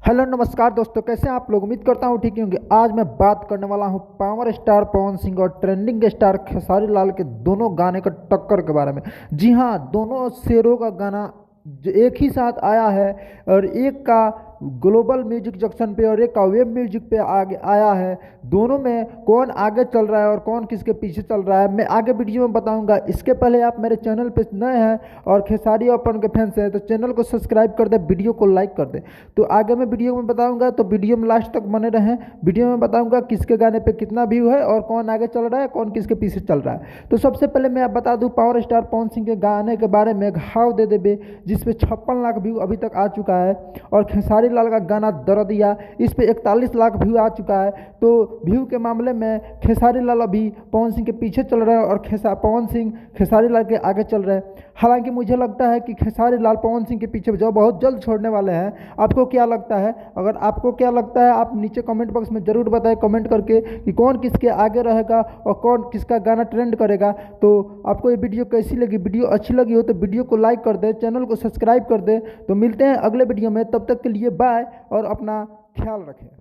Hello नमस्कार दोस्तों, कैसे हैं आप लोग। उम्मीद करता हूँ ठीक ही होंगे। आज मैं बात करने वाला हूँ पावर स्टार पवन सिंह और ट्रेंडिंग स्टार खेसारी लाल के दोनों गाने का टक्कर के बारे में। जी हाँ, दोनों शेरों का गाना जो एक ही साथ आया है और एक का ग्लोबल म्यूजिक जंक्शन पे और एक का वेब म्यूजिक पे आगे आया है। दोनों में कौन आगे चल रहा है और कौन किसके पीछे चल रहा है मैं आगे वीडियो में बताऊंगा। इसके पहले आप मेरे चैनल पे नए हैं और खेसारी अपन के फैंस हैं तो चैनल को सब्सक्राइब कर दे, वीडियो को लाइक कर दे। तो आगे मैं वीडियो में बताऊंगा, तो वीडियो में लास्ट तक बने रहें। वीडियो में बताऊंगा किसके गाने पे कितना व्यू है और कौन आगे चल रहा है, कौन किसके पीछे चल रहा है। तो सबसे पहले मैं आप बता दूं पावर स्टार पवन सिंह के गाने के बारे में, घाव दे देबे, जिसपे 56 लाख व्यू अभी तक आ चुका है। और खेसारी लाल का गाना दरदिया, इस पे 41 लाख व्यू आ चुका है। तो व्यू के मामले में खेसारी लाल अभी पवन सिंह के पीछे चल रहे हैं और पवन सिंह खेसारी लाल के आगे चल रहे हैं। हालांकि मुझे लगता है कि खेसारी लाल पवन सिंह के पीछे जो बहुत जल्द छोड़ने वाले हैं। आपको क्या लगता है? अगर आपको क्या लगता है आप नीचे कमेंट बॉक्स में ज़रूर बताएं कमेंट करके कि कौन किसके आगे रहेगा और कौन किसका गाना ट्रेंड करेगा। तो आपको ये वीडियो कैसी लगी? वीडियो अच्छी लगी हो तो वीडियो को लाइक कर दे, चैनल को सब्सक्राइब कर दे। तो मिलते हैं अगले वीडियो में, तब तक के लिए बाय और अपना ख्याल रखें।